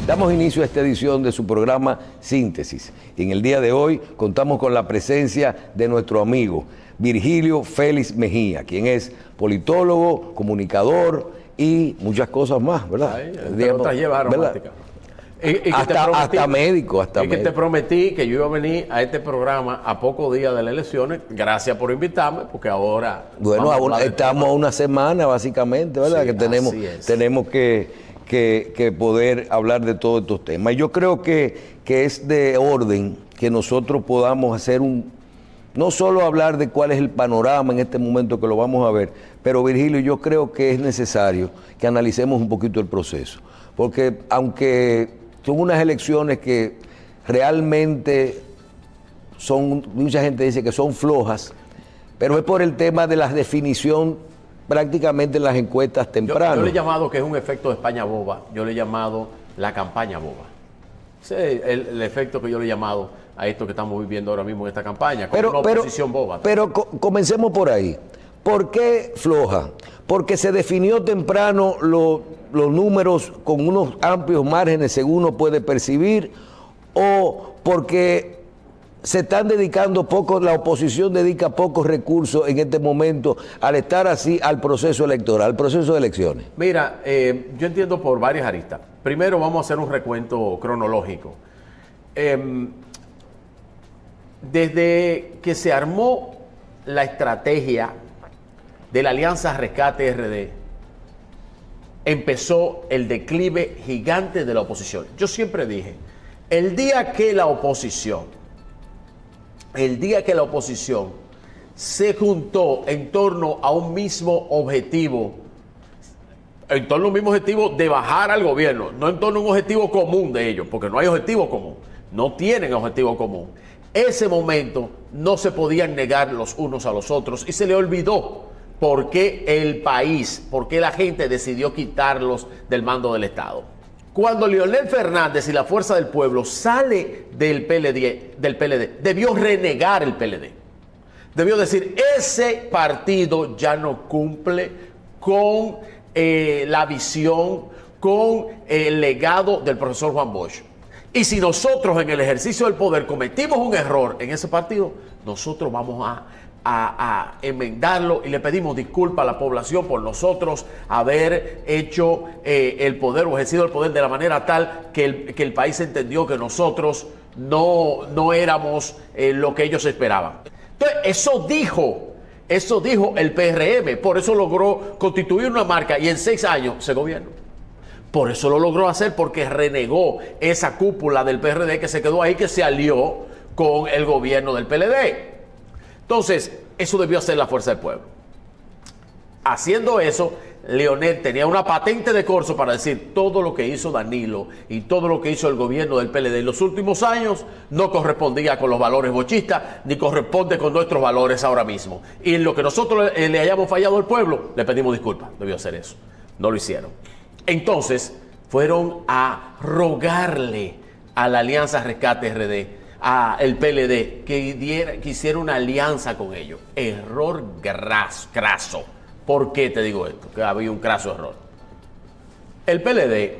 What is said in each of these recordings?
Damos inicio a esta edición de su programa Síntesis. Y en el día de hoy contamos con la presencia de nuestro amigo Virgilio Félix Mejía, quien es politólogo, comunicador y muchas cosas más, ¿verdad? Hasta médico, hasta médico. Que te prometí que yo iba a venir a este programa a pocos días de las elecciones. Gracias por invitarme, porque ahora... Bueno, estamos a una semana, básicamente, ¿verdad? Sí, que tenemos que poder hablar de todos estos temas. Yo creo que es de orden que nosotros podamos hacer no solo hablar de cuál es el panorama en este momento, que lo vamos a ver, pero Virgilio, yo creo que es necesario que analicemos un poquito el proceso. Porque aunque son unas elecciones que realmente mucha gente dice que son flojas, pero es por el tema de la definición prácticamente en las encuestas tempranas. Yo le he llamado que es un efecto de España boba, yo le he llamado la campaña boba. Ese es el efecto que yo le he llamado a esto que estamos viviendo ahora mismo en esta campaña, con una oposición boba. Pero comencemos por ahí. ¿Por qué floja? Porque se definió temprano los números con unos amplios márgenes, según uno puede percibir, o porque se están dedicando la oposición dedica pocos recursos en este momento al estar así al proceso electoral, al proceso de elecciones. Mira, yo entiendo por varias aristas. Primero vamos a hacer un recuento cronológico. Desde que se armó la estrategia de la Alianza Rescate RD, empezó el declive gigante de la oposición. Yo siempre dije, el día que la oposición se juntó en torno a un mismo objetivo, de bajar al gobierno, no en torno a un objetivo común de ellos, porque no hay objetivo común, no tienen objetivo común. Ese momento no se podían negar los unos a los otros y se le olvidó por qué por qué la gente decidió quitarlos del mando del Estado. Cuando Leonel Fernández y la Fuerza del Pueblo sale del PLD, debió renegar el PLD. Debió decir, ese partido ya no cumple con la visión, con el legado del profesor Juan Bosch. Y si nosotros en el ejercicio del poder cometimos un error en ese partido, nosotros vamos a enmendarlo y le pedimos disculpas a la población por nosotros haber hecho el poder o ejercido el poder de la manera tal que el país entendió que nosotros no éramos lo que ellos esperaban. Entonces, eso dijo el PRM, por eso logró constituir una marca y en 6 años se gobierna. Por eso lo logró hacer, porque renegó esa cúpula del PRD que se quedó ahí, que se alió con el gobierno del PLD. Entonces, eso debió hacer la Fuerza del Pueblo. Haciendo eso, Leonel tenía una patente de corso para decir todo lo que hizo Danilo y todo lo que hizo el gobierno del PLD en los últimos años no correspondía con los valores bochistas ni corresponde con nuestros valores ahora mismo. Y en lo que nosotros le hayamos fallado al pueblo, le pedimos disculpas. Debió hacer eso. No lo hicieron. Entonces, fueron a rogarle a la Alianza Rescate RD, el PLD, que hiciera una alianza con ellos. Error craso. ¿Por qué te digo esto? Que había un craso error. El PLD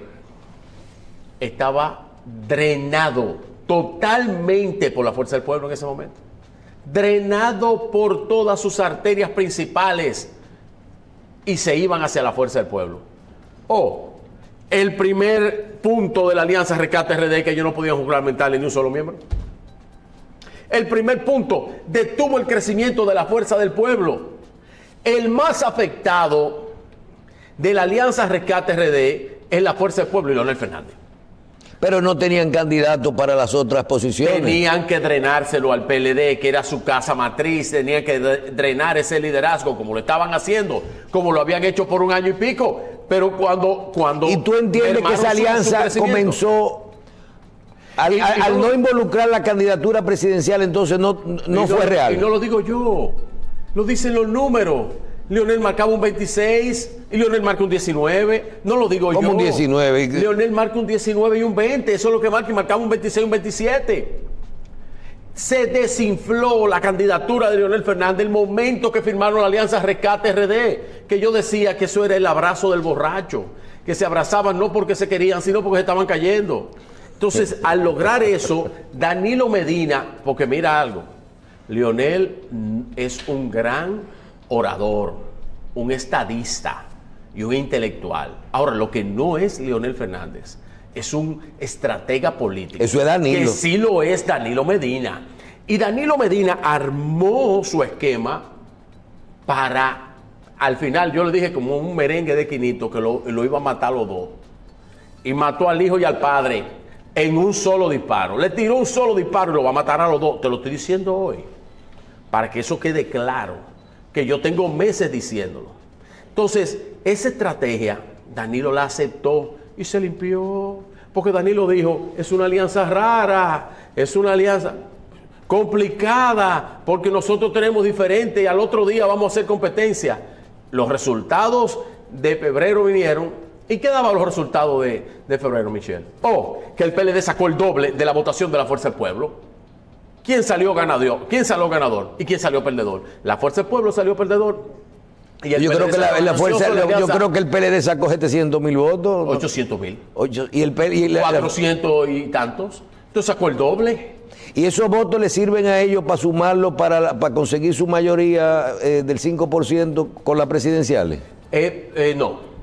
estaba drenado totalmente por la Fuerza del Pueblo en ese momento. Drenado por todas sus arterias principales y se iban hacia la Fuerza del Pueblo. El primer punto de la Alianza Rescate RD, que ellos no podían juramentarle ni un solo miembro. El primer punto, detuvo el crecimiento de la Fuerza del Pueblo. El más afectado de la Alianza Rescate RD es la Fuerza del Pueblo y Leonel Fernández. Pero no tenían candidato para las otras posiciones. Tenían que drenárselo al PLD, que era su casa matriz. Tenían que drenar ese liderazgo, como lo estaban haciendo, como lo habían hecho por 1 año y pico. Pero cuando ¿Y tú entiendes que esa alianza comenzó al no involucrar la candidatura presidencial, entonces no fue real? Y no lo digo yo, lo dicen los números. Leonel marcaba un 26 y Leonel marca un 19. No lo digo yo. ¿Cómo un 19? Leonel marca un 19 y un 20. Eso es lo que marca, y marcaba un 26 y un 27. Se desinfló la candidatura de Leonel Fernández el momento que firmaron la Alianza Rescate RD, que yo decía que eso era el abrazo del borracho, que se abrazaban no porque se querían, sino porque se estaban cayendo. Entonces, al lograr eso, Danilo Medina, porque mira algo, Leonel es un gran orador, un estadista y un intelectual. Ahora, lo que no es Leonel Fernández es un estratega político. Eso es Danilo. Que sí lo es Danilo Medina. Y Danilo Medina armó su esquema para, al final, yo le dije como un merengue de quinito que lo iba a matar a los dos. Y mató al hijo y al padre en un solo disparo. Le tiró un solo disparo y lo va a matar a los dos. Te lo estoy diciendo hoy, para que eso quede claro, que yo tengo meses diciéndolo. Entonces, esa estrategia, Danilo la aceptó y se limpió. Porque Danilo dijo, es una alianza rara, es una alianza complicada, porque nosotros tenemos diferente y al otro día vamos a hacer competencia. Los resultados de febrero vinieron. ¿Y qué daban los resultados de febrero, Michelle? Que el PLD sacó el doble de la votación de la Fuerza del Pueblo. ¿Quién salió ganador? ¿Quién salió ganador? ¿Y quién salió perdedor? La Fuerza del Pueblo salió perdedor. Y yo creo que yo creo que el PLD sacó 700.000 votos. 800.000. Y el PLD, 400 y tantos. Entonces sacó el doble. ¿Y esos votos le sirven a ellos para sumarlo para conseguir su mayoría del 5% con las presidenciales?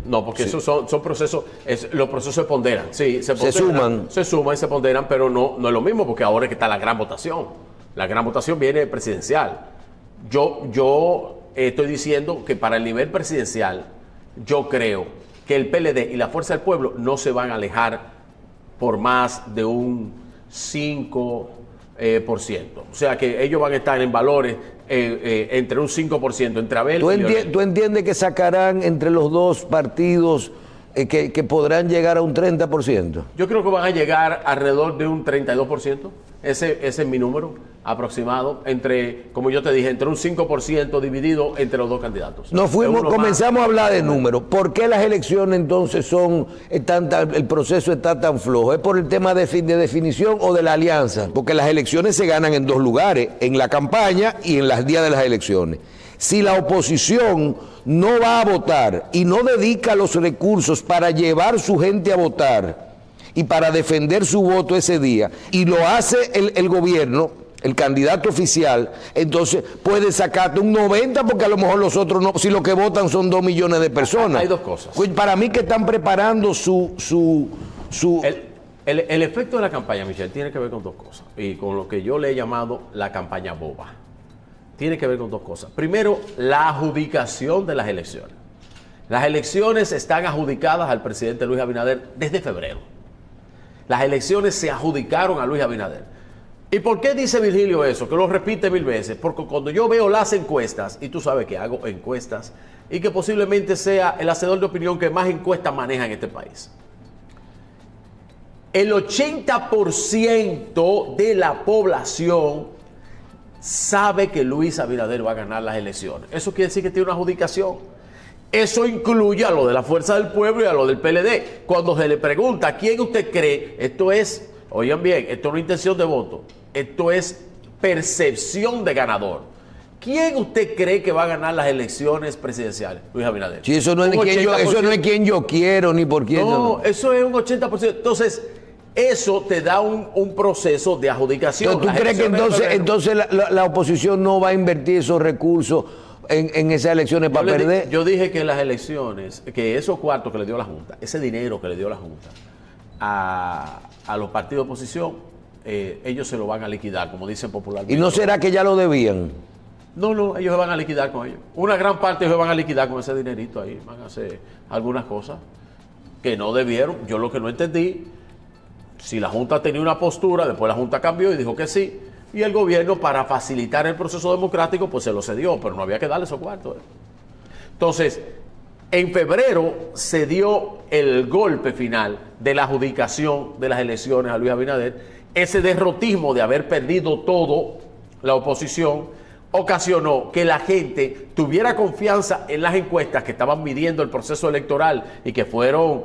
No, porque sí. Esos son procesos, los procesos se ponderan, sí, se suman y se ponderan, pero no es lo mismo, porque ahora es que está la gran votación. La gran votación viene presidencial. Yo estoy diciendo que para el nivel presidencial, yo creo que el PLD y la Fuerza del Pueblo no se van a alejar por más de un 5%. O sea que ellos van a estar en valores entre un 5%, entre Abel y Leonel. ¿Tú entiendes que sacarán entre los dos partidos que podrán llegar a un 30%? Yo creo que van a llegar alrededor de un 32%. Ese es mi número aproximado, como yo te dije, entre un 5% dividido entre los dos candidatos. Comenzamos a hablar de números. ¿Por qué las elecciones entonces el proceso está tan flojo? ¿Es por el tema de definición o de la alianza? Porque las elecciones se ganan en dos lugares, en la campaña y en los días de las elecciones. Si la oposición no va a votar y no dedica los recursos para llevar su gente a votar y para defender su voto ese día, y lo hace el gobierno, el candidato oficial, entonces puede sacarte un 90%, porque a lo mejor los otros no, si lo que votan son 2 millones de personas. Hay dos cosas. Pues para mí que están preparando El efecto de la campaña, Michelle, tiene que ver con dos cosas, y con lo que yo le he llamado la campaña boba. Tiene que ver con dos cosas. Primero, la adjudicación de las elecciones. Las elecciones están adjudicadas al presidente Luis Abinader desde febrero. Las elecciones se adjudicaron a Luis Abinader. ¿Y por qué dice Virgilio eso? Que lo repite 1000 veces. Porque cuando yo veo las encuestas, y tú sabes que hago encuestas, y que posiblemente sea el hacedor de opinión que más encuestas maneja en este país, el 80% de la población sabe que Luis Abinader va a ganar las elecciones. Eso quiere decir que tiene una adjudicación. Eso incluye a lo de la Fuerza del Pueblo y a lo del PLD. Cuando se le pregunta, ¿quién usted cree? Esto es, oigan bien, esto no es intención de voto, esto es percepción de ganador. ¿Quién usted cree que va a ganar las elecciones presidenciales? Luis Abinader. Sí, eso no es quien yo quiero, ni por quién. No, eso es un 80%. Entonces, eso te da un proceso de adjudicación. Entonces, ¿tú crees que entonces la oposición no va a invertir esos recursos en esas elecciones para perder? Yo dije que las elecciones, que esos cuartos que le dio la Junta, ese dinero que le dio la Junta a los partidos de oposición, ellos se lo van a liquidar, como dicen popularmente. ¿Y no será que ya lo debían? No, ellos se van a liquidar con ellos. Una gran parte ellos se van a liquidar con ese dinerito ahí. Van a hacer algunas cosas que no debieron. Yo lo que no entendí, si la Junta tenía una postura, después la Junta cambió y dijo que sí, y el gobierno, para facilitar el proceso democrático, pues se lo cedió, pero no había que darle esos cuartos. Entonces, en febrero se dio el golpe final de la adjudicación de las elecciones a Luis Abinader. Ese derrotismo de haber perdido todo, la oposición, ocasionó que la gente tuviera confianza en las encuestas que estaban midiendo el proceso electoral y que fueron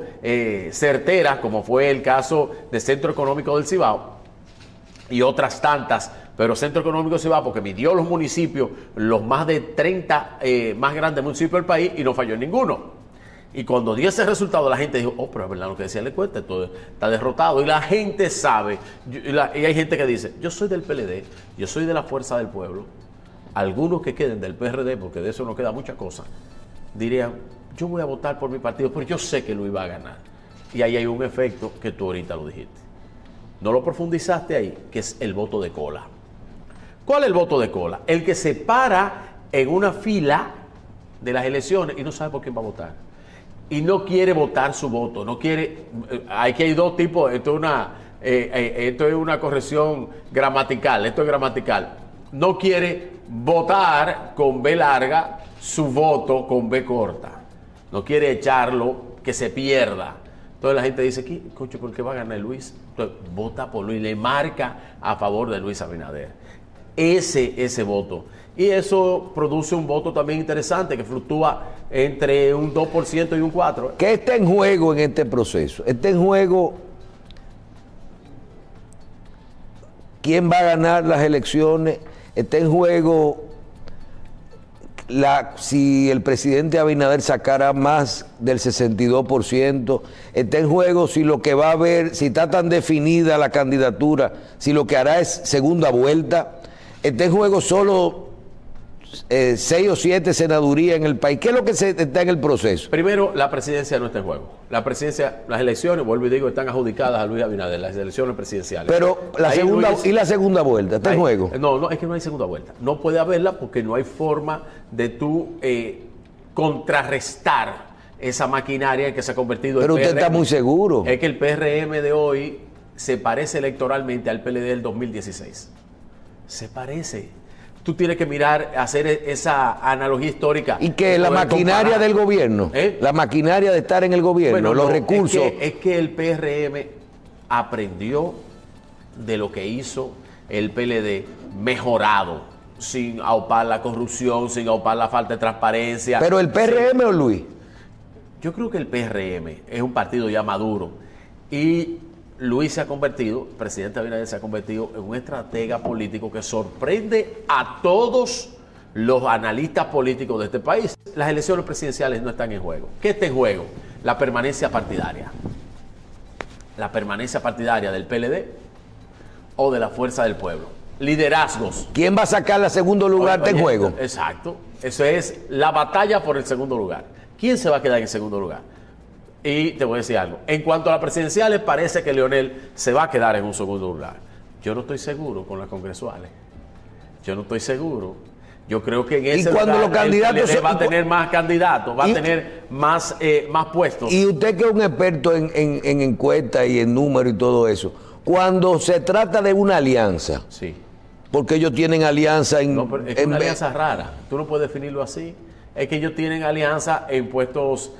certeras, como fue el caso del Centro Económico del Cibao y otras tantas, pero Centro Económico se va porque midió los municipios, los más de 30 más grandes municipios del país, y no falló en ninguno. Y cuando dio ese resultado, la gente dijo, oh, pero es verdad lo que decía la encuesta, todo está derrotado. Y la gente sabe, y hay gente que dice, yo soy del PLD, yo soy de la Fuerza del Pueblo. Algunos que queden del PRD, porque de eso no queda mucha cosa, dirían, yo voy a votar por mi partido, pero yo sé que lo iba a ganar. Y ahí hay un efecto que tú ahorita lo dijiste. No lo profundizaste ahí, que es el voto de cola. ¿Cuál es el voto de cola? El que se para en una fila de las elecciones y no sabe por quién va a votar. Y no quiere votar su voto, no quiere. Hay dos tipos, esto es una corrección gramatical, esto es gramatical. No quiere votar con B larga su voto con B corta. No quiere echarlo, que se pierda. Entonces la gente dice, coño, ¿por qué va a ganar Luis? Entonces vota por Luis, le marca a favor de Luis Abinader. Ese voto. Y eso produce un voto también interesante que fluctúa entre un 2% y un 4%. ¿Qué está en juego en este proceso? Está en juego quién va a ganar las elecciones. Está en juego si el presidente Abinader sacara más del 62%. Está en juego si lo que va a haber, si está tan definida la candidatura, si lo que hará es segunda vuelta. Está en juego solo 6 o 7 senadurías en el país. ¿Qué es lo que está en el proceso? Primero, la presidencia no está en juego. La presidencia, las elecciones, vuelvo y digo, están adjudicadas a Luis Abinader, las elecciones presidenciales. Pero la segunda vuelta, ¿está en juego? No, es que no hay segunda vuelta. No puede haberla porque no hay forma de tú contrarrestar esa maquinaria en que se ha convertido el PRM. Pero usted está muy seguro. Es que el PRM de hoy se parece electoralmente al PLD del 2016. Se parece. Tú tienes que mirar, hacer esa analogía histórica. Y que la maquinaria del gobierno, la maquinaria de estar en el gobierno, los recursos. Es que el PRM aprendió de lo que hizo el PLD mejorado, sin aupar la corrupción, sin aupar la falta de transparencia. ¿Pero el PRM o Luis? Yo creo que el PRM es un partido ya maduro y Luis se ha convertido, el presidente Abinader se ha convertido en un estratega político que sorprende a todos los analistas políticos de este país. Las elecciones presidenciales no están en juego. ¿Qué está en juego? La permanencia partidaria. La permanencia partidaria del PLD o de la Fuerza del Pueblo. Liderazgos. ¿Quién va a sacar el segundo lugar en juego? Exacto. Eso es la batalla por el segundo lugar. ¿Quién se va a quedar en segundo lugar? Y te voy a decir algo. En cuanto a las presidenciales, parece que Leonel se va a quedar en un segundo lugar. Yo no estoy seguro con las congresuales. Yo no estoy seguro. Yo creo que en ese lugar los candidatos el PLD va a tener más candidatos, va a tener más puestos. Y usted que es un experto en encuestas y en números y todo eso, cuando se trata de una alianza, sí, porque ellos tienen alianza en... No, pero es una alianza rara. Tú no puedes definirlo así. Es que ellos tienen alianza en puestos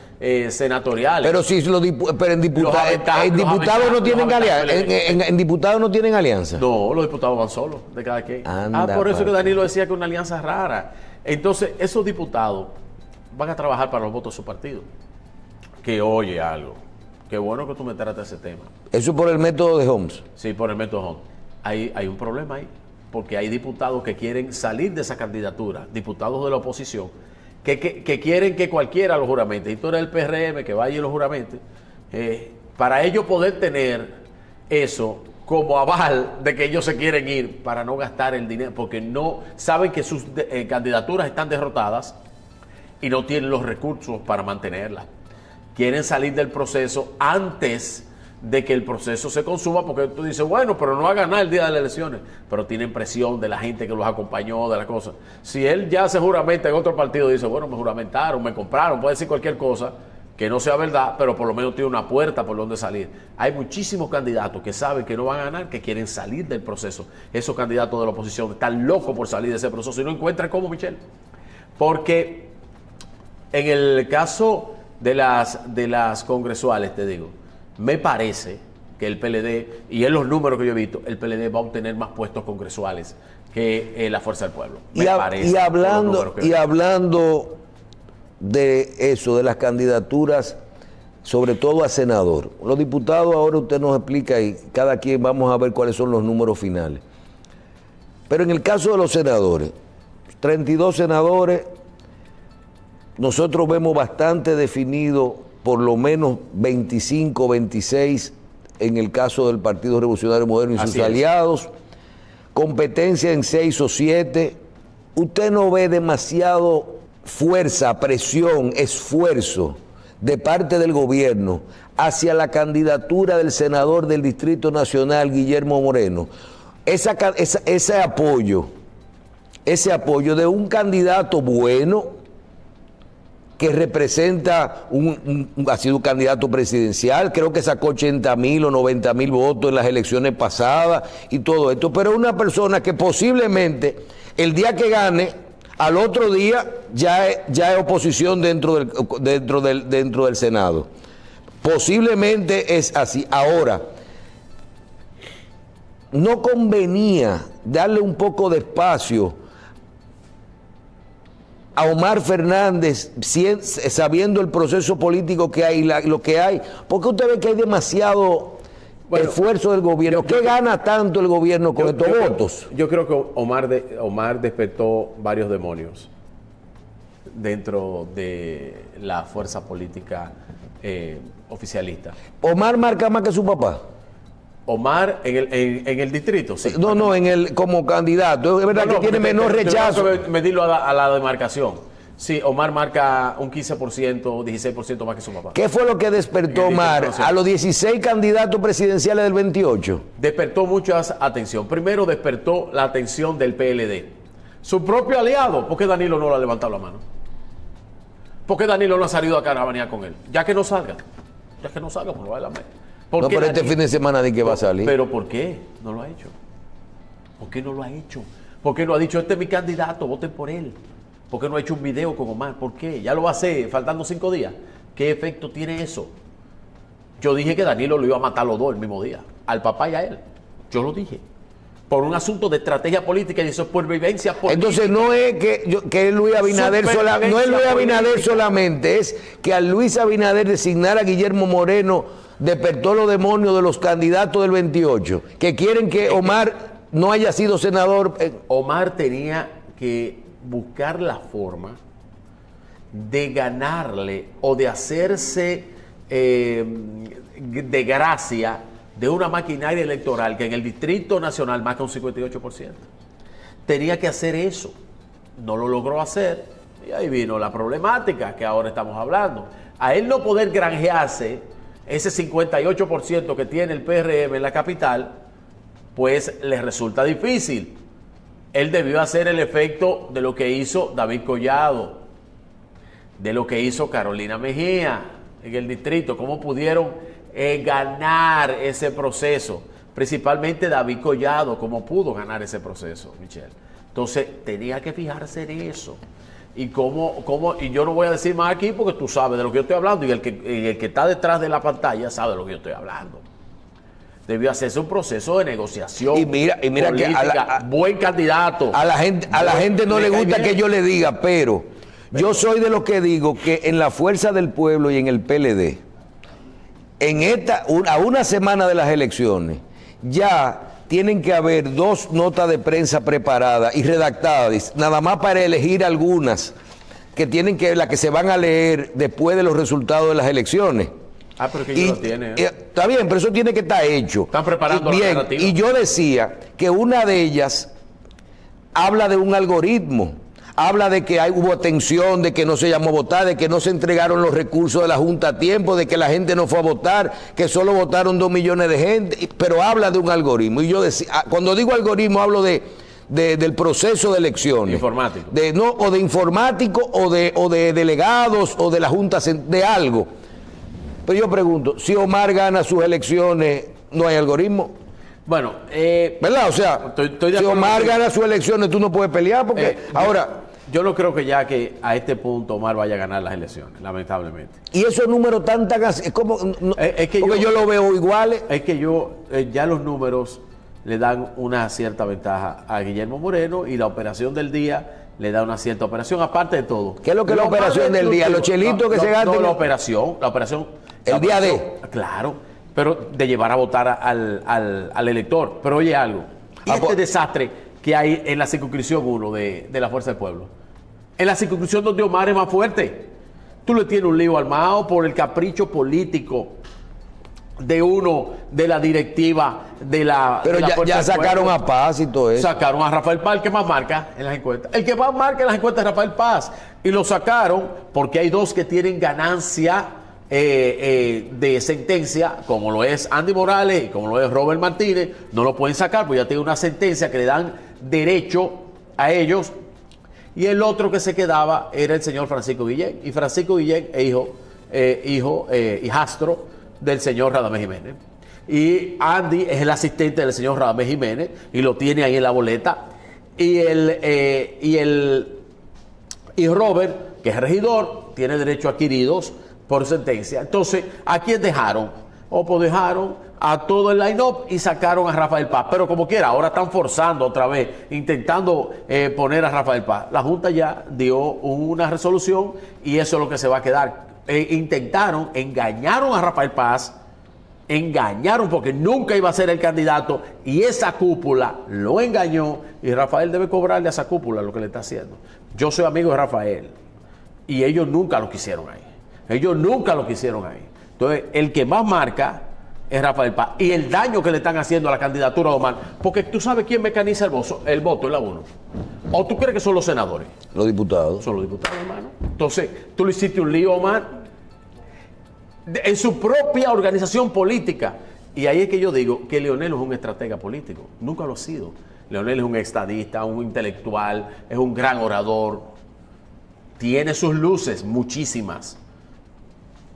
senatoriales. Pero si en diputados no tienen alianza. En diputados no tienen alianza. No, los diputados van solos de cada quien. Por eso que Danilo decía que una alianza rara. Entonces, esos diputados van a trabajar para los votos de su partido. Que oye algo. Qué bueno que tú me tratas ese tema. Eso por el método de Homs. Sí, por el método Homs. Hay un problema ahí. Porque hay diputados que quieren salir de esa candidatura. Diputados de la oposición. Que quieren que cualquiera lo juramente. Y tú eres el PRM que vaya y lo juramente. Para ellos poder tener eso como aval de que ellos se quieren ir para no gastar el dinero, porque no saben que sus candidaturas están derrotadas y no tienen los recursos para mantenerlas. Quieren salir del proceso antes de que el proceso se consuma, porque tú dices, bueno, pero no va a ganar el día de las elecciones, pero tienen presión de la gente que los acompañó, de la cosa. Si él ya se juramenta en otro partido, dice, bueno, me juramentaron, me compraron, puede decir cualquier cosa que no sea verdad, pero por lo menos tiene una puerta por donde salir. Hay muchísimos candidatos que saben que no van a ganar, que quieren salir del proceso. Esos candidatos de la oposición están locos por salir de ese proceso y no encuentran cómo, Michelle. Porque en el caso de las congresuales, te digo, me parece que el PLD, y en los números que yo he visto, el PLD va a obtener más puestos congresuales que la Fuerza del Pueblo. Me parece. Y hablando de eso, de las candidaturas, sobre todo a senador. Los diputados, ahora usted nos explica y cada quien vamos a ver cuáles son los números finales. Pero en el caso de los senadores, 32 senadores, nosotros vemos bastante definido, por lo menos 25, 26, en el caso del Partido Revolucionario Moderno y sus aliados, competencia en 6 o 7. Usted no ve demasiado fuerza, presión, esfuerzo de parte del gobierno hacia la candidatura del senador del Distrito Nacional, Guillermo Moreno. Ese apoyo de un candidato bueno, que representa ha sido un candidato presidencial, creo que sacó 80,000 o 90,000 votos en las elecciones pasadas y todo esto, pero una persona que posiblemente el día que gane, al otro día ya es oposición dentro del Senado. Posiblemente es así. Ahora, no convenía darle un poco de espacio a Omar Fernández, sabiendo el proceso político que hay, lo que hay, porque usted ve que hay demasiado esfuerzo del gobierno. ¿Qué gana tanto el gobierno con estos votos? Yo creo que Omar despertó varios demonios dentro de la fuerza política oficialista. ¿Omar marca más que su papá? Omar en el distrito, sí. No, como candidato. Es verdad que tiene menor rechazo. Medirlo a la demarcación. Sí, Omar marca un 15%, 16% más que su papá. ¿Qué fue lo que despertó Omar a los 16 candidatos presidenciales del 28? Despertó mucha atención. Primero despertó la atención del PLD. Su propio aliado. ¿Por qué Danilo no le ha levantado la mano? ¿Por qué Danilo no ha salido a caravanear con él? Ya que no salga, pues no vale la mano. No, pero este fin de semana de que va a salir. ¿Pero por qué no lo ha hecho? ¿Por qué no lo ha hecho? ¿Por qué no ha dicho, este es mi candidato, voten por él? ¿Por qué no ha hecho un video con Omar? ¿Por qué? Ya lo va a hacer, faltando 5 días. ¿Qué efecto tiene eso? Yo dije que Danilo lo iba a matar los dos el mismo día, al papá y a él. Yo lo dije. Por un asunto de estrategia política y de supervivencia política. Entonces no es que Luis Abinader no es Luis Abinader solamente, es que a Luis Abinader designar a Guillermo Moreno despertó los demonios de los candidatos del 28, que quieren que Omar no haya sido senador. Omar tenía que buscar la forma de ganarle o de hacerse de gracia de una maquinaria electoral que en el Distrito Nacional marca un 58%. Tenía que hacer eso. No lo logró hacer y ahí vino la problemática que ahora estamos hablando. A él no poder granjearse ese 58% que tiene el PRM en la capital, pues le resulta difícil. Él debió hacer el efecto de lo que hizo David Collado, de lo que hizo Carolina Mejía en el distrito, cómo pudieron ganar ese proceso, principalmente David Collado, cómo pudo ganar ese proceso, Michelle. Entonces tenía que fijarse en eso. Y y yo no voy a decir más aquí porque tú sabes de lo que yo estoy hablando y el que está detrás de la pantalla sabe de lo que yo estoy hablando. Debió hacerse un proceso de negociación. Y mira política, que buen candidato. A la gente no le gusta que yo le diga, pero yo soy de los que digo que en la Fuerza del Pueblo y en el PLD, a una semana de las elecciones, ya tienen que haber 2 notas de prensa preparadas y redactadas, nada más para elegir algunas las que se van a leer después de los resultados de las elecciones. Pero que ellos lo tienen. Está bien, pero eso tiene que estar hecho. Están preparando la narrativa. Y yo decía que una de ellas habla de un algoritmo. Habla de que hubo tensión, de que no se llamó a votar, de que no se entregaron los recursos de la Junta a tiempo, de que la gente no fue a votar, que solo votaron 2 millones de gente, pero habla de un algoritmo. Y yo decía, cuando digo algoritmo hablo del proceso de elecciones. Informático. O de informático, o de delegados, o de la Junta, de algo. Pero yo pregunto, si Omar gana sus elecciones, ¿no hay algoritmo? Bueno, ¿verdad? O sea, si Omar gana sus elecciones, tú no puedes pelear porque ahora... Yo no creo que ya que a este punto Omar vaya a ganar las elecciones, lamentablemente. Y esos números tan así, porque yo lo veo iguales. Es que ya los números le dan una cierta ventaja a Guillermo Moreno y la operación del día le da una cierta operación, aparte de todo. ¿Qué es lo que es la operación del día? Los chelitos que se gastan. No, la operación. El día de. Claro, pero de llevar a votar al elector. Pero oye algo, y este desastre que hay en la circunscripción 1 de la Fuerza del Pueblo. En la circunscripción donde Omar es más fuerte. Tú le tienes un lío armado por el capricho político de uno de la directiva de la... Pero de la ya sacaron a Paz y todo eso. Sacaron a Rafael Paz, el que más marca en las encuestas. El que más marca en las encuestas es Rafael Paz. Y lo sacaron porque hay dos que tienen ganancia de sentencia, como lo es Andy Morales y como lo es Robert Martínez. No lo pueden sacar porque ya tiene una sentencia que le dan derecho a ellos. Y el otro que se quedaba era el señor Francisco Guillén. Y Francisco Guillén es hijastro del señor Radamés Jiménez. Y Andy es el asistente del señor Radamés Jiménez y lo tiene ahí en la boleta. Y Robert, que es regidor, tiene derechos adquiridos por sentencia. Entonces, ¿a quién dejaron? Pues dejaron a todo el line-up y sacaron a Rafael Paz. Pero como quiera, ahora están forzando otra vez, intentando poner a Rafael Paz. La Junta ya dio una resolución y eso es lo que se va a quedar. Engañaron a Rafael Paz, engañaron porque nunca iba a ser el candidato y esa cúpula lo engañó y Rafael debe cobrarle a esa cúpula lo que le está haciendo. Yo soy amigo de Rafael y ellos nunca lo quisieron ahí. Entonces, el que más marca es Rafael Paz y el daño que le están haciendo a la candidatura de Omar, porque tú sabes quién mecaniza el voto en la 1. ¿O tú crees que son los senadores? Los diputados. Son los diputados, hermano. Entonces, tú le hiciste un lío a Omar en su propia organización política. Y ahí es que yo digo que Leonel es un estratega político. Nunca lo ha sido. Leonel es un estadista, un intelectual, es un gran orador. Tiene sus luces, muchísimas,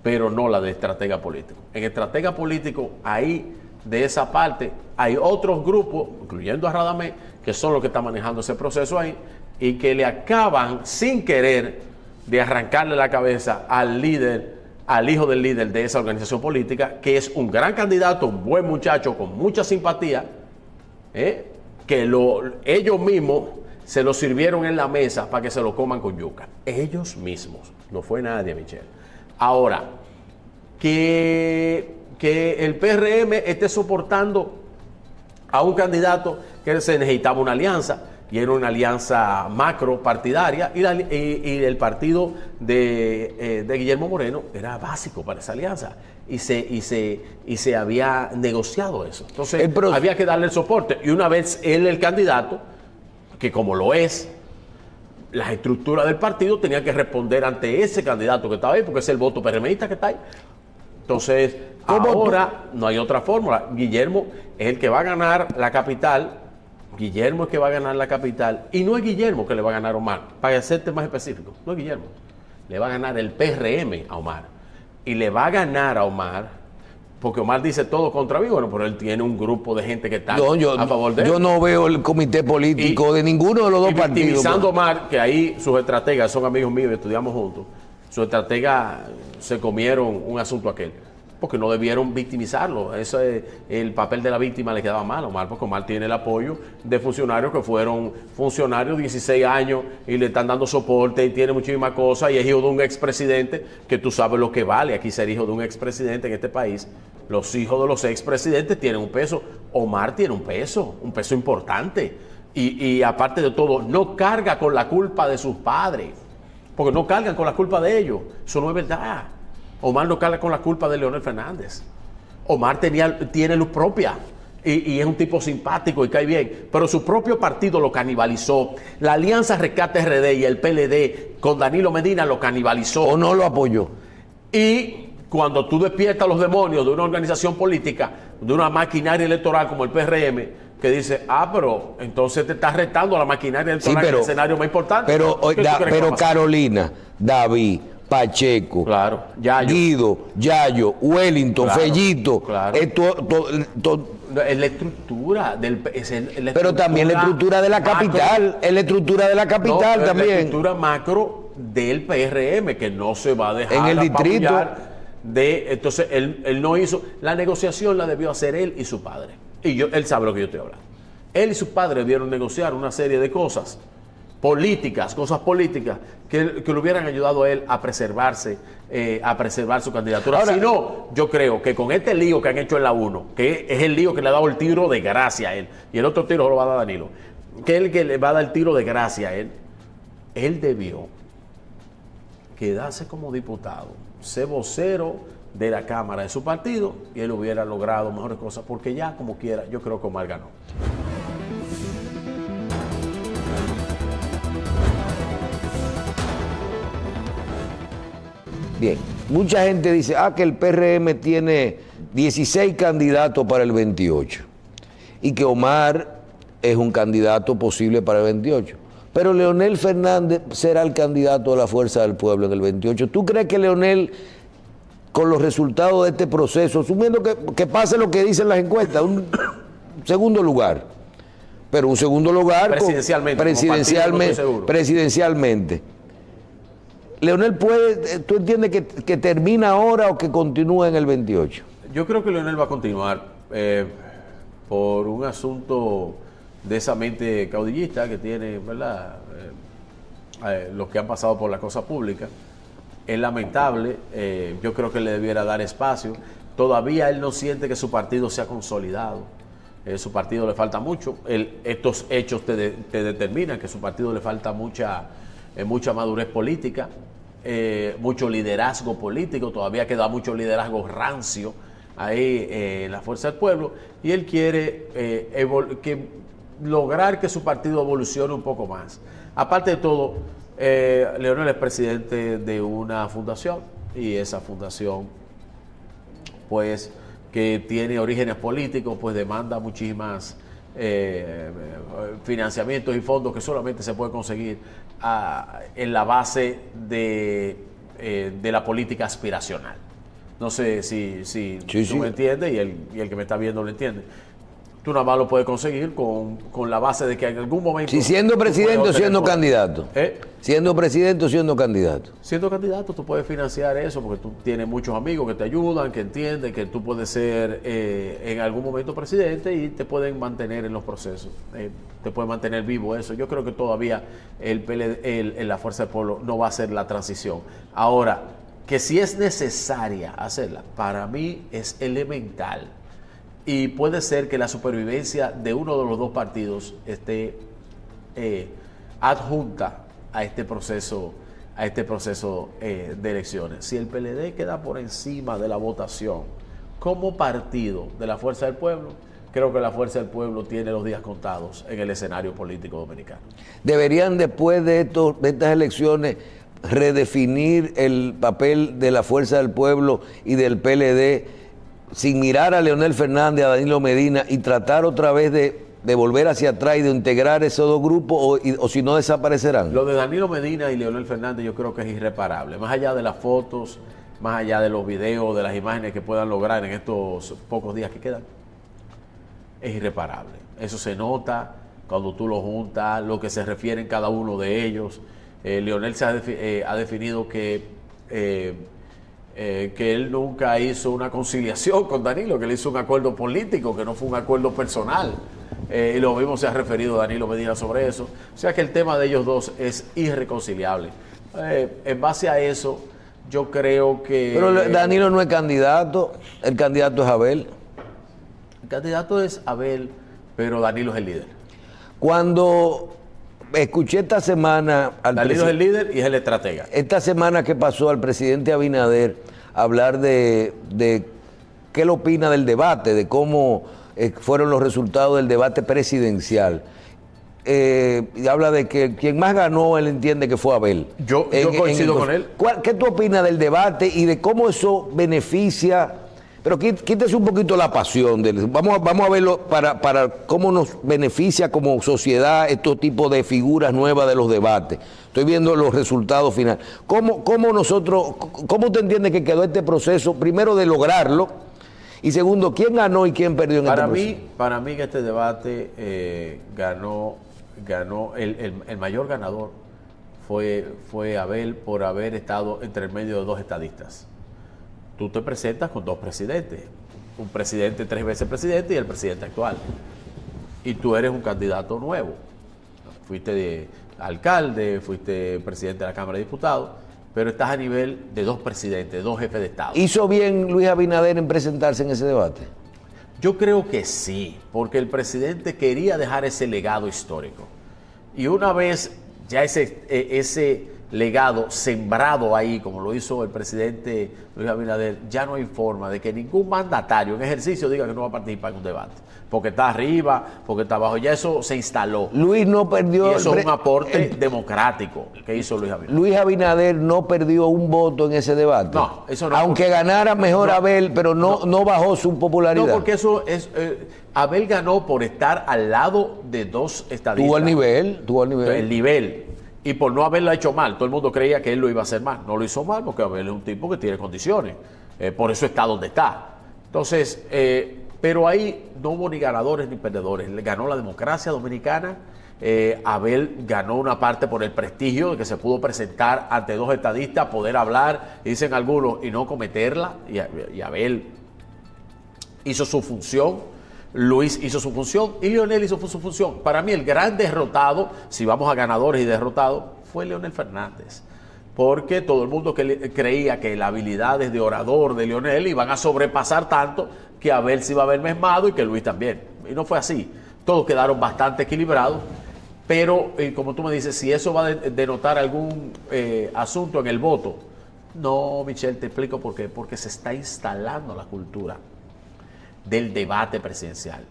pero no la de estratega político. En estratega político, ahí, de esa parte, hay otros grupos, incluyendo a Radamés, que son los que están manejando ese proceso ahí, y que le acaban, sin querer, de arrancarle la cabeza al líder, al hijo del líder de esa organización política, que es un gran candidato, un buen muchacho, con mucha simpatía, que ellos mismos se lo sirvieron en la mesa para que se lo coman con yuca. Ellos mismos, no fue nadie, Michelle. Ahora, que el PRM esté soportando a un candidato que se necesitaba una alianza, y era una alianza macro partidaria, y el partido de Guillermo Moreno era básico para esa alianza, y se había negociado eso. Entonces, había que darle el soporte, y una vez él el candidato, que como lo es, las estructuras del partido tenían que responder ante ese candidato que estaba ahí, porque es el voto PRMista que está ahí. Entonces, ahora no hay otra fórmula. Guillermo es el que va a ganar la capital. Guillermo es que va a ganar la capital. Y no es Guillermo que le va a ganar a Omar. Para hacerte más específico, no es Guillermo. Le va a ganar el PRM a Omar. Y le va a ganar a Omar, porque Omar dice todo contra mí, bueno, pero él tiene un grupo de gente que está a favor de él. Yo no veo el comité político de ninguno de los dos partidos. Victimizando a Omar, que ahí sus estrategas son amigos míos y estudiamos juntos, sus estrategas se comieron un asunto aquel, porque no debieron victimizarlo. Ese, el papel de la víctima le quedaba mal a Omar, porque Omar tiene el apoyo de funcionarios que fueron funcionarios 16 años y le están dando soporte y tiene muchísimas cosas, y es hijo de un expresidente, que tú sabes lo que vale aquí ser hijo de un expresidente en este país. Los hijos de los expresidentes tienen un peso. Omar tiene un peso importante. Y aparte de todo, no carga con la culpa de sus padres, porque no cargan con la culpa de ellos. Eso no es verdad. Omar no carga con la culpa de Leonel Fernández. Omar tiene luz propia y es un tipo simpático y cae bien, pero su propio partido lo canibalizó. La Alianza Rescate RD y el PLD con Danilo Medina lo canibalizó. ¿O no lo apoyó? Y cuando tú despiertas los demonios de una organización política, de una maquinaria electoral como el PRM, que dice, pero entonces te estás retando a la maquinaria electoral, en el escenario más importante. Pero Carolina, David, Pacheco, claro, Yayo, Guido, Yayo, Wellington, claro, Fellito, claro. Es la estructura del... pero también la estructura de la capital, es la estructura de la capital también. La estructura macro del PRM, que no se va a dejar en el distrito. Entonces, él no hizo... La negociación la debió hacer él y su padre. Y él sabe lo que yo estoy hablando. Él y su padre debieron negociar una serie de cosas políticas, que le hubieran ayudado a él a preservar su candidatura. Ahora, si no, yo creo que con este lío que han hecho en la 1, que es el lío que le ha dado el tiro de gracia a él, y el otro tiro lo va a dar Danilo, que es el que le va a dar el tiro de gracia a él, él debió quedarse como diputado, ser vocero de la Cámara de su partido, y él hubiera logrado mejores cosas, porque ya como quiera, yo creo que Omar ganó. Bien, mucha gente dice, que el PRM tiene 16 candidatos para el 28 y que Omar es un candidato posible para el 28. Pero Leonel Fernández será el candidato de la Fuerza del Pueblo en el 28. ¿Tú crees que Leonel, con los resultados de este proceso, asumiendo que pase lo que dicen las encuestas, un segundo lugar, pero un segundo lugar presidencialmente, Leonel puede, ¿tú entiendes que termina ahora o que continúa en el 28? Yo creo que Leonel va a continuar por un asunto de esa mente caudillista que tiene, ¿verdad? Los que han pasado por la cosa pública. Es lamentable, yo creo que le debiera dar espacio. Todavía él no siente que su partido se ha consolidado. Su partido le falta mucho. Estos hechos te determinan que su partido le falta mucha madurez política, mucho liderazgo político. Todavía queda mucho liderazgo rancio ahí en la Fuerza del Pueblo, y él quiere lograr que su partido evolucione un poco más. Aparte de todo, Leonel es presidente de una fundación, y esa fundación, pues, que tiene orígenes políticos, pues demanda muchísimas financiamientos y fondos que solamente se puede conseguir en la base de la política aspiracional. No sé si tú me entiendes, y el que me está viendo lo entiende. Tú nada más lo puedes conseguir con la base de que en algún momento... Si siendo presidente o siendo candidato. Siendo presidente o siendo candidato. Siendo candidato tú puedes financiar eso, porque tú tienes muchos amigos que te ayudan, que entienden que tú puedes ser en algún momento presidente, y te pueden mantener en los procesos. Te pueden mantener vivo eso. Yo creo que todavía la Fuerza del Pueblo no va a hacer la transición. Ahora, que si es necesaria hacerla, para mí es elemental. Y puede ser que la supervivencia de uno de los dos partidos esté adjunta a este proceso de elecciones. Si el PLD queda por encima de la votación como partido de la Fuerza del Pueblo, creo que la Fuerza del Pueblo tiene los días contados en el escenario político dominicano. ¿Deberían, después de estas elecciones, redefinir el papel de la Fuerza del Pueblo y del PLD, sin mirar a Leonel Fernández, a Danilo Medina, y tratar otra vez de volver hacia atrás y de integrar esos dos grupos, o si no desaparecerán? Lo de Danilo Medina y Leonel Fernández yo creo que es irreparable. Más allá de las fotos, más allá de los videos, de las imágenes que puedan lograr en estos pocos días que quedan, es irreparable. Eso se nota cuando tú lo juntas, lo que se refiere en cada uno de ellos. Leonel ha definido que él nunca hizo una conciliación con Danilo, que él hizo un acuerdo político, que no fue un acuerdo personal. Y lo mismo se ha referido Danilo Medina sobre eso. O sea que el tema de ellos dos es irreconciliable. En base a eso, yo creo que... Pero Danilo no es candidato, el candidato es Abel. El candidato es Abel, pero Danilo es el líder. Cuando escuché esta semana... Danilo es el líder y es el estratega. Esta semana que pasó, al presidente Abinader hablar de qué él opina del debate, de cómo fueron los resultados del debate presidencial. Y habla de que quien más ganó, él entiende que fue Abel. Yo coincido con él. ¿Qué tú opinas del debate y de cómo eso beneficia? Pero quítese un poquito la pasión. Vamos a verlo para cómo nos beneficia como sociedad estos tipos de figuras nuevas de los debates. Estoy viendo los resultados finales. ¿Cómo te entiendes que quedó este proceso? Primero, de lograrlo, y segundo, ¿quién ganó y quién perdió en este proceso? Para mí en este debate ganó el mayor ganador fue Abel, por haber estado entre el medio de dos estadistas. Tú te presentas con dos presidentes, un presidente 3 veces presidente y el presidente actual, y tú eres un candidato nuevo. Fuiste alcalde, fuiste presidente de la Cámara de Diputados, pero estás a nivel de dos presidentes, dos jefes de Estado. ¿Hizo bien Luis Abinader en presentarse en ese debate? Yo creo que sí, porque el presidente quería dejar ese legado histórico. Y una vez ya ese legado sembrado ahí, como lo hizo el presidente Luis Abinader, ya no hay forma de que ningún mandatario en ejercicio diga que no va a participar en un debate, porque está arriba, porque está abajo, ya eso se instaló. Luis no perdió... Y eso es un aporte democrático que hizo Luis Abinader. Luis Abinader no perdió un voto en ese debate. No, eso no. Aunque ganara mejor Abel, pero no bajó su popularidad. No, porque eso es... Abel ganó por estar al lado de dos estadistas. Tuvo el nivel. El nivel. Y por no haberlo hecho mal. Todo el mundo creía que él lo iba a hacer mal. No lo hizo mal porque Abel es un tipo que tiene condiciones. Por eso está donde está. Entonces, pero ahí no hubo ni ganadores ni perdedores. Ganó la democracia dominicana. Abel ganó una parte por el prestigio de que se pudo presentar ante dos estadistas, poder hablar, dicen algunos, y no cometerla. Y Abel hizo su función. Luis hizo su función y Leonel hizo su función. Para mí el gran derrotado, si vamos a ganadores y derrotados, fue Leonel Fernández. Porque todo el mundo creía que las habilidades de orador de Leonel iban a sobrepasar tanto que Abel se iba a ver mesmado y que Luis también. Y no fue así. Todos quedaron bastante equilibrados. Pero, como tú me dices, si eso va a denotar algún asunto en el voto. No, Michelle, te explico por qué. Porque se está instalando la cultura del debate presidencial.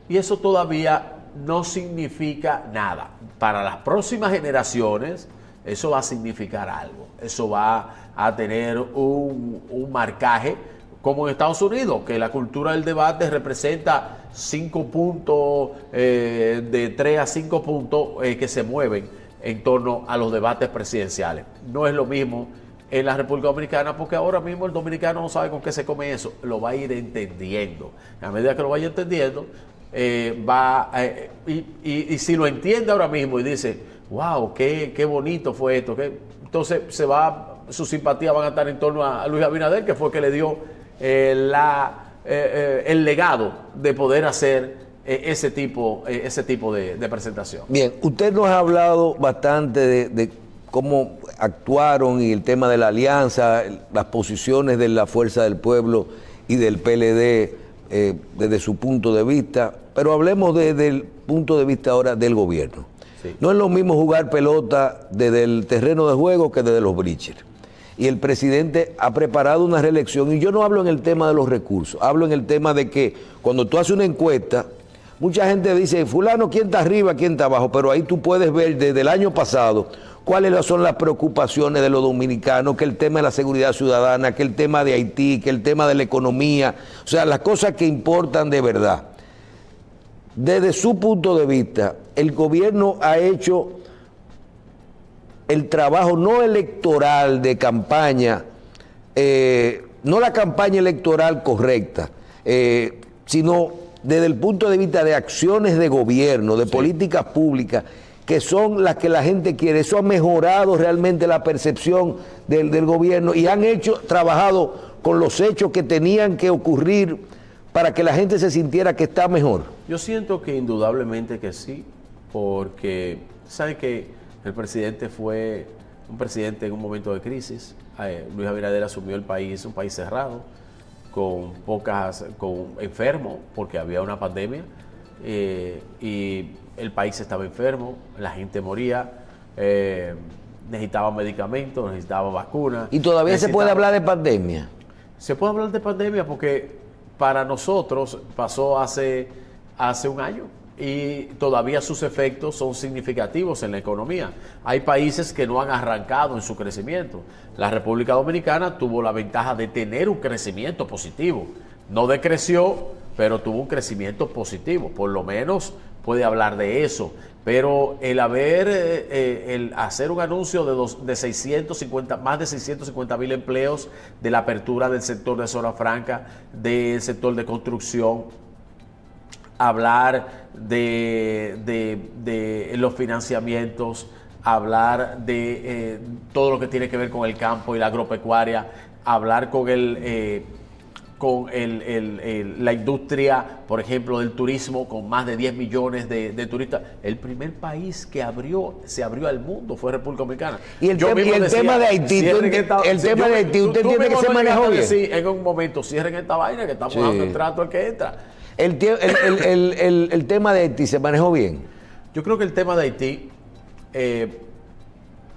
Y eso todavía no significa nada. Para las próximas generaciones, eso va a significar algo. Eso va a tener un marcaje, como en Estados Unidos, que la cultura del debate representa 5 puntos, de 3 a 5 puntos que se mueven en torno a los debates presidenciales. No es lo mismo en la República Dominicana, porque ahora mismo el dominicano no sabe con qué se come eso, lo va a ir entendiendo. A medida que lo vaya entendiendo, y si lo entiende ahora mismo y dice, wow, qué bonito fue esto, entonces sus simpatías van a estar en torno a Luis Abinader, que fue el que le dio el legado de poder hacer ese tipo de presentación. Bien, usted nos ha hablado bastante de cómo actuaron y el tema de la alianza, las posiciones de la Fuerza del Pueblo y del PLD desde su punto de vista, pero hablemos desde el punto de vista ahora del gobierno. Sí. No es lo mismo jugar pelota desde el terreno de juego que desde los bleachers. Y el presidente ha preparado una reelección, y yo no hablo en el tema de los recursos, hablo en el tema de que cuando tú haces una encuesta, mucha gente dice, fulano, ¿quién está arriba, quién está abajo? Pero ahí tú puedes ver desde el año pasado cuáles son las preocupaciones de los dominicanos, que el tema de la seguridad ciudadana, que el tema de Haití, que el tema de la economía, o sea, las cosas que importan de verdad. Desde su punto de vista, el gobierno ha hecho el trabajo no electoral de campaña, no la campaña electoral correcta, sino desde el punto de vista de acciones de gobierno, de políticas públicas, que son las que la gente quiere. Eso ha mejorado realmente la percepción del gobierno y han trabajado con los hechos que tenían que ocurrir para que la gente se sintiera que está mejor. Yo siento que indudablemente que sí, porque sabe que el presidente fue un presidente en un momento de crisis. Luis Abinader asumió el país, un país cerrado, con enfermos, porque había una pandemia, y el país estaba enfermo, la gente moría, necesitaba medicamentos, necesitaba vacunas. ¿Y todavía se puede hablar de pandemia? Se puede hablar de pandemia porque para nosotros pasó hace un año y todavía sus efectos son significativos en la economía. Hay países que no han arrancado en su crecimiento. La República Dominicana tuvo la ventaja de tener un crecimiento positivo. No decreció, pero tuvo un crecimiento positivo. Por lo menos puede hablar de eso. Pero el hacer un anuncio de más de 650,000 empleos, de la apertura del sector de zona franca, del sector de construcción, hablar de los financiamientos, hablar de todo lo que tiene que ver con el campo y la agropecuaria, hablar con la industria, por ejemplo, del turismo, con más de 10 millones de turistas. El primer país que se abrió al mundo fue República Dominicana. Y el tema de Haití, ¿usted entiende que se manejó bien? Sí, en un momento cierren esta vaina, que estamos dando el trato al que entra. El tema de Haití se manejó bien. Yo creo que el tema de Haití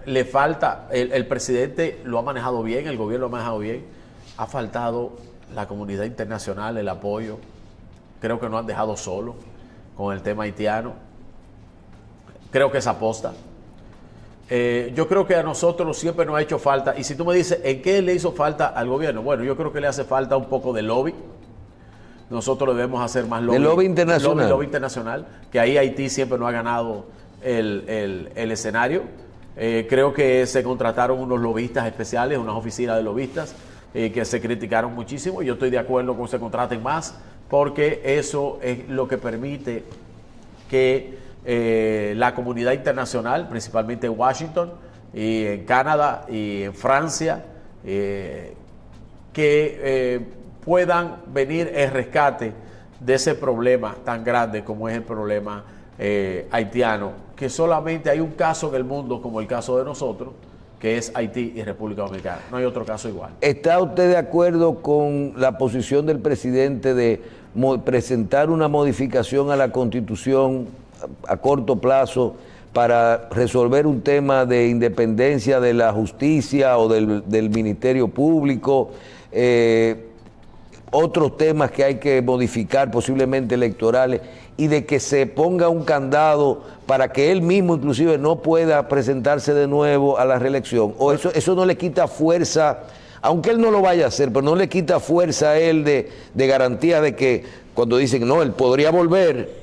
le falta, el presidente lo ha manejado bien, el gobierno lo ha manejado bien, ha faltado la comunidad internacional, el apoyo, creo que nos han dejado solos con el tema haitiano, creo que es aposta. Yo creo que a nosotros siempre nos ha hecho falta, y si tú me dices, ¿en qué le hizo falta al gobierno? Bueno, yo creo que le hace falta un poco de lobby. Nosotros debemos hacer más lobby. ¿De lobby internacional? Lobby internacional, que ahí Haití siempre nos ha ganado el escenario. Creo que se contrataron unos lobistas especiales, unas oficinas de lobistas, que se criticaron muchísimo. Yo estoy de acuerdo con que se contraten más, porque eso es lo que permite que la comunidad internacional, principalmente en Washington y en Canadá y en Francia, puedan venir en rescate de ese problema tan grande como es el problema haitiano, que solamente hay un caso en el mundo como el caso de nosotros, que es Haití y República Dominicana. No hay otro caso igual. ¿Está usted de acuerdo con la posición del presidente de presentar una modificación a la Constitución a corto plazo para resolver un tema de independencia de la justicia o del Ministerio Público, otros temas que hay que modificar, posiblemente electorales, y de que se ponga un candado para que él mismo inclusive no pueda presentarse de nuevo a la reelección? ¿O eso no le quita fuerza, aunque él no lo vaya a hacer, pero no le quita fuerza a él de garantía de que cuando dicen, no, él podría volver,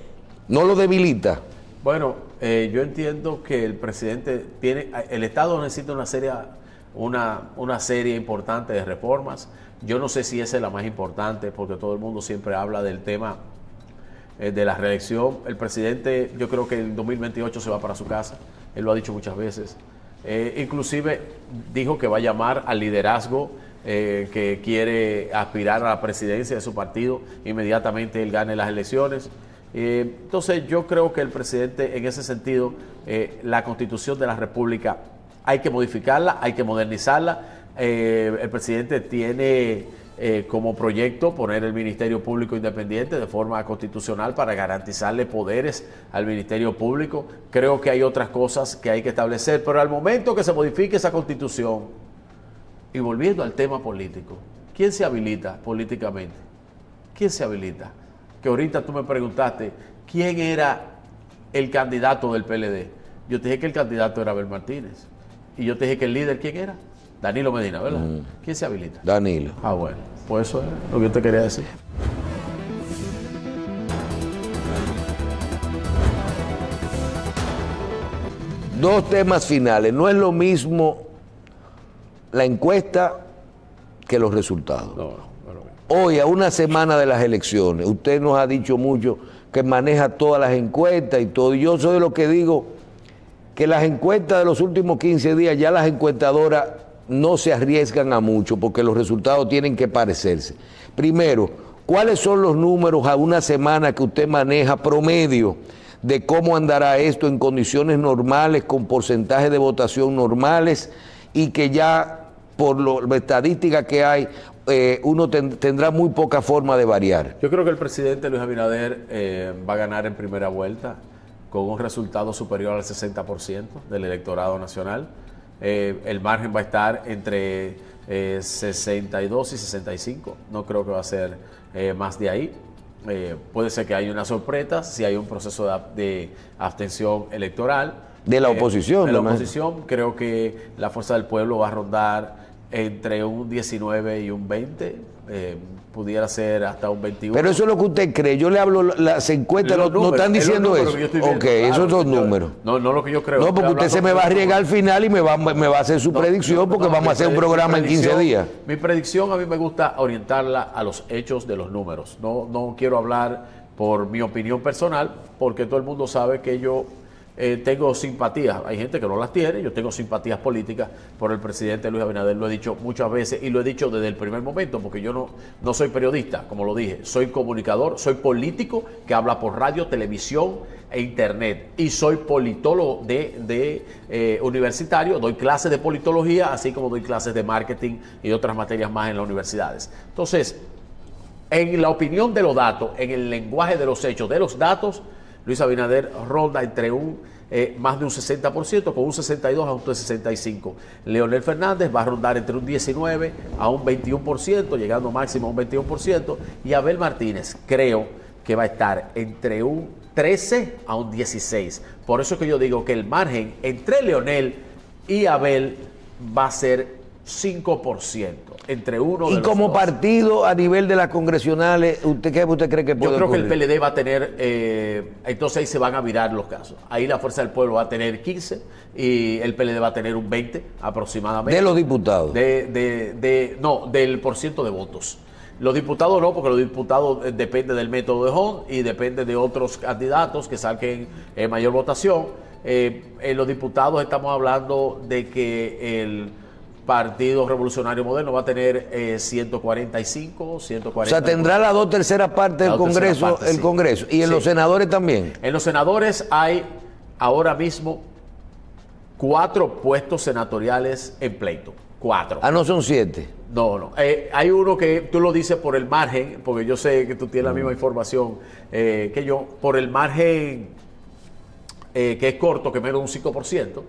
no lo debilita? Bueno, yo entiendo que el presidente el Estado necesita una serie importante de reformas. Yo no sé si esa es la más importante, porque todo el mundo siempre habla del tema de la reelección. El presidente, yo creo que en 2028 se va para su casa, él lo ha dicho muchas veces. Inclusive dijo que va a llamar al liderazgo que quiere aspirar a la presidencia de su partido, inmediatamente él gane las elecciones. Entonces yo creo que el presidente, en ese sentido, la Constitución de la República hay que modificarla, hay que modernizarla. El presidente tiene como proyecto poner el Ministerio Público Independiente de forma constitucional para garantizarle poderes al Ministerio Público. Creo que hay otras cosas que hay que establecer, pero al momento que se modifique esa Constitución, y volviendo al tema político, ¿quién se habilita políticamente? ¿Quién se habilita? Que ahorita tú me preguntaste, ¿quién era el candidato del PLD? Yo te dije que el candidato era Abel Martínez. Y yo te dije que el líder, ¿quién era? Danilo Medina, ¿verdad? ¿Quién se habilita? Danilo. Ah, bueno, pues eso es lo que yo te quería decir. Dos temas finales. No es lo mismo la encuesta que los resultados. No. Hoy, a una semana de las elecciones, usted nos ha dicho mucho que maneja todas las encuestas y todo. Y yo soy de lo que digo que las encuestas de los últimos 15 días, ya las encuestadoras no se arriesgan a mucho porque los resultados tienen que parecerse. Primero, ¿cuáles son los números a una semana que usted maneja promedio de cómo andará esto en condiciones normales, con porcentajes de votación normales, y que ya por la estadística que hay, uno tendrá muy poca forma de variar? Yo creo que el presidente Luis Abinader va a ganar en primera vuelta con un resultado superior al 60% del electorado nacional. El margen va a estar entre 62 y 65. No creo que va a ser más de ahí. Puede ser que haya una sorpresa si hay un proceso de abstención electoral. De la oposición. De la oposición, creo que la Fuerza del Pueblo va a rondar entre un 19 y un 20, pudiera ser hasta un 21. Pero eso es lo que usted cree. Yo le hablo, las encuestas no están diciendo eso. Ok, claro, esos son números. No lo que yo creo. No, porque usted se me va a arriesgar al final y me va a hacer su predicción, porque vamos a hacer un programa en 15 días. Mi predicción, a mí me gusta orientarla a los hechos de los números. No quiero hablar por mi opinión personal, porque todo el mundo sabe que yo tengo simpatías. Hay gente que no las tiene. Yo tengo simpatías políticas por el presidente Luis Abinader. Lo he dicho muchas veces y lo he dicho desde el primer momento, porque yo no soy periodista, como lo dije. Soy comunicador, soy político que habla por radio, televisión e internet. Y soy politólogo universitario. Doy clases de politología, así como doy clases de marketing y otras materias más en las universidades. Entonces, en la opinión de los datos, en el lenguaje de los hechos, de los datos, Luis Abinader ronda entre más de un 60%, con un 62 a un 65. Leonel Fernández va a rondar entre un 19 a un 21%, llegando máximo a un 21%, y Abel Martínez creo que va a estar entre un 13 a un 16. Por eso es que yo digo que el margen entre Leonel y Abel va a ser 5%, entre uno de y los como dos. Partido a nivel de las congresionales, ¿usted cree que puede Yo creo ocurrir? que el PLD va a tener, entonces ahí se van a virar los casos. Ahí la Fuerza del Pueblo va a tener 15 y el PLD va a tener un 20 aproximadamente. De los diputados. No, del % de votos. Los diputados no, porque los diputados depende del método de Hond y depende de otros candidatos que saquen mayor votación. En los diputados estamos hablando de que el Partido Revolucionario Moderno va a tener 145, 140. O sea, tendrá las 2/3 partes del Congreso, parte, el sí. Congreso. Y en Sí. los senadores también. En los senadores hay ahora mismo 4 puestos senatoriales en pleito. 4. Ah, no son 7. No. Hay uno que tú lo dices por el margen, porque yo sé que tú tienes la misma información que yo, por el margen que es corto, que menos de un 5%,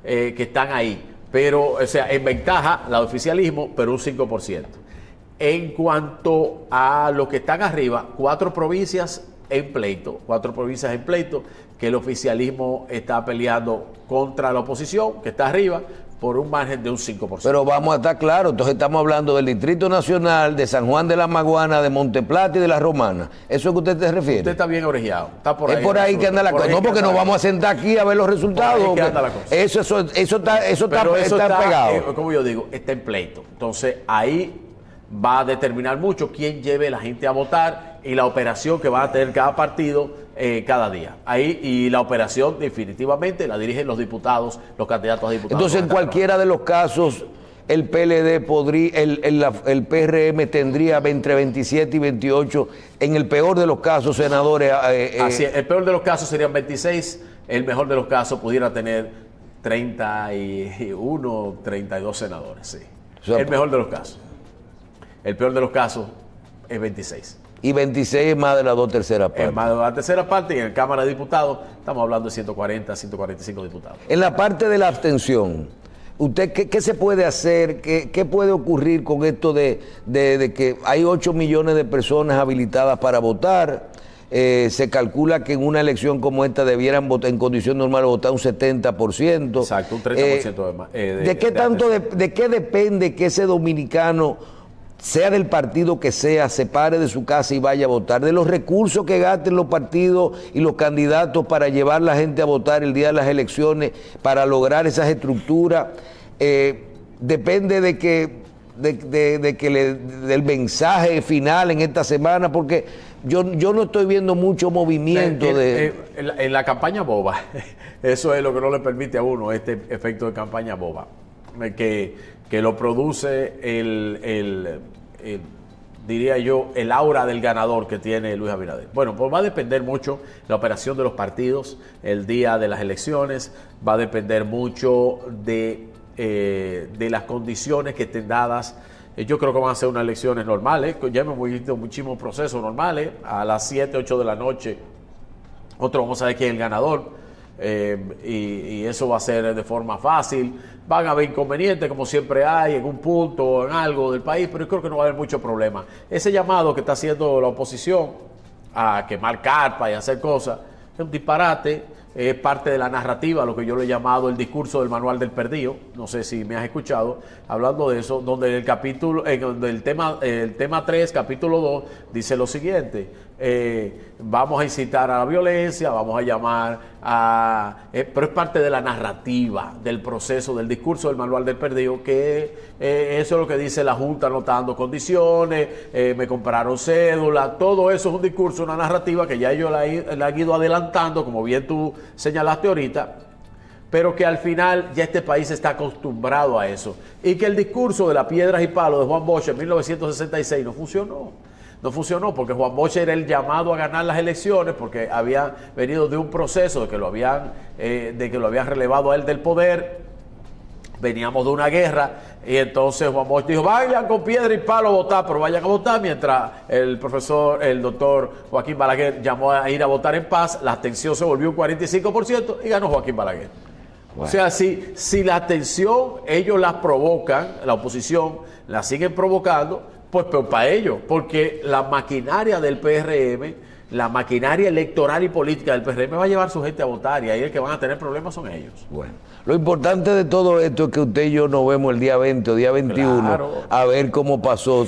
que están ahí. Pero, o sea, en ventaja la de oficialismo, pero un 5%. En cuanto a los que están arriba, 4 provincias en pleito, que el oficialismo está peleando contra la oposición, que está arriba, por un margen de un 5%. Pero vamos a estar claros, entonces estamos hablando del Distrito Nacional, de San Juan de la Maguana, de Monteplata y de la Romana. ¿Eso es que usted se refiere? Usted está bien orejeado. Está por ahí. Es por ahí que anda la cosa. No, porque nos vamos a sentar aquí a ver los resultados. Por ahí que anda la cosa. Eso está pegado. Como yo digo, está en pleito. Entonces ahí va a determinar mucho quién lleve la gente a votar y la operación que va a tener cada partido cada día. Ahí, y la operación definitivamente la dirigen los diputados, los candidatos a diputados. Entonces, en cualquiera de los casos, el PLD podría, el PRM tendría entre 27 y 28, en el peor de los casos, senadores. Así es, el peor de los casos serían 26, el mejor de los casos pudiera tener 31, 32 senadores, sí. O sea, el mejor de los casos. El peor de los casos es 26. Y 26 es más de las 2/3 partes. Es más de la tercera parte, y en Cámara de Diputados estamos hablando de 140, 145 diputados. En la parte de la abstención, ¿usted qué se puede hacer? ¿Qué puede ocurrir con esto de que hay 8 millones de personas habilitadas para votar? Se calcula que en una elección como esta debieran votar, en condición normal, votar un 70%. Exacto, un 30% de más. ¿De qué depende que ese dominicano, sea del partido que sea, se pare de su casa y vaya a votar? De los recursos que gasten los partidos y los candidatos para llevar a la gente a votar el día de las elecciones, para lograr esas estructuras. Depende del mensaje final en esta semana, porque yo no estoy viendo mucho movimiento en la campaña boba. Eso es lo que no le permite a uno, este efecto de campaña boba, que lo produce diría yo, el aura del ganador que tiene Luis Abinader. Bueno, pues va a depender mucho la operación de los partidos el día de las elecciones, va a depender mucho de las condiciones que estén dadas. Yo creo que van a ser unas elecciones normales, ya hemos visto muchísimos procesos normales, a las 7, 8 de la noche, nosotros vamos a ver quién es el ganador. Y eso va a ser de forma fácil. Van a haber inconvenientes, como siempre hay, en un punto o en algo del país, pero yo creo que no va a haber mucho problema. Ese llamado que está haciendo la oposición a quemar carpa y hacer cosas es un disparate. Es parte de la narrativa, lo que yo le he llamado el discurso del manual del perdido. No sé si me has escuchado hablando de eso, donde el tema 3, capítulo 2, dice lo siguiente: vamos a incitar a la violencia, vamos a llamar pero es parte de la narrativa, del proceso, del discurso del manual del perdido, que eso es lo que dice la Junta anotando condiciones, me compraron cédula, todo eso es un discurso, una narrativa que ya ellos la han ido adelantando, como bien tú señalaste ahorita, pero que al final ya este país está acostumbrado a eso, y que el discurso de las piedras y palos de Juan Bosch en 1966 no funcionó porque Juan Bosch era el llamado a ganar las elecciones, porque había venido de un proceso de que lo habían relevado a él del poder, Veníamos de una guerra y entonces Juan Bosch dijo, vayan con piedra y palo a votar, pero vayan a votar, mientras el doctor Joaquín Balaguer llamó a ir a votar en paz, la abstención se volvió un 45% y ganó Joaquín Balaguer. Bueno. O sea, si la abstención ellos la provocan, la oposición la siguen provocando, pues peor para ellos, porque la maquinaria del PRM, la maquinaria electoral y política del PRM va a llevar a su gente a votar y ahí el que van a tener problemas son ellos. Bueno, lo importante de todo esto es que usted y yo nos vemos el día 20 o día 21 claro. A ver cómo pasó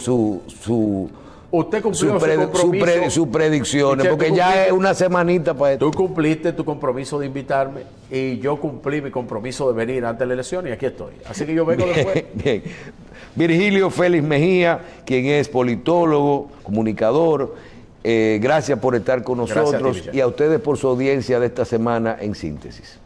usted cumplió sus predicciones, porque ya es una semanita para esto. Tú cumpliste tu compromiso de invitarme y yo cumplí mi compromiso de venir antes de la elección y aquí estoy. Así que yo vengo después. Bien. Virgilio Félix Mejía, quien es politólogo, comunicador, gracias por estar con nosotros y a ustedes por su audiencia de esta semana en Síntesis.